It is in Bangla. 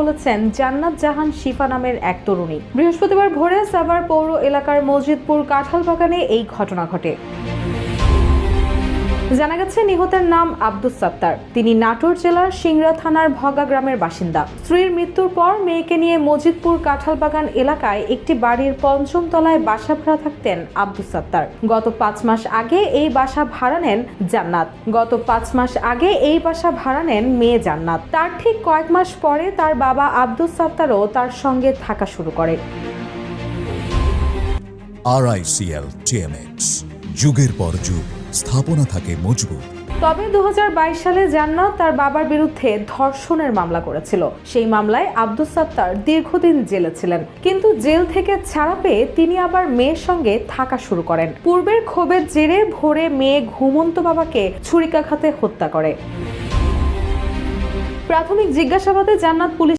বলেছেন জান্নাত জাহান শিফা নামের এক তরুণী। বৃহস্পতিবার ভোরে সাভার পৌর এলাকার মসজিদপুর কাঁঠালবাগানে এই ঘটনা ঘটে। জানা গেছে নিহতের নাম আব্দুস সাত্তার। তিনি নাটোর জেলার সিংড়া থানার ভগা গ্রামের বাসিন্দা। স্ত্রীর মৃত্যুর পর মেয়েকে নিয়ে মসজিদপুর কাঁঠালবাগান এলাকায় একটি বাড়ির পঞ্চম তলায় বাসা ভাড়া থাকতেন আব্দুস সাত্তার। গত 5 মাস আগে এই বাসা ভাড়া নেন জান্নাত। মেয়ে জান্নাত। তার ঠিক কয়েক মাস পরে তার বাবা আব্দুস সাত্তারও তার সঙ্গে থাকা শুরু করে। RICL TMX, যুগের পর যুগ স্থাপনা থাকে মজবুত। তবে 2022 সালে জান্নাত তার বাবার বিরুদ্ধে ধর্ষণের মামলা করেছিল। সেই মামলায় আব্দুস সাত্তার দীর্ঘদিন জেলে ছিলেন, কিন্তু জেল থেকে ছাড়া পেয়ে তিনি আবার মেয়ের সঙ্গে থাকা শুরু করেন। পূর্বের ক্ষোভের জেরে ভোরে মেয়ে ঘুমন্ত বাবাকে ছুরিকাঘাতে হত্যা করে। প্রাথমিক জিজ্ঞাসাবাদে জান্নাত পুলিশ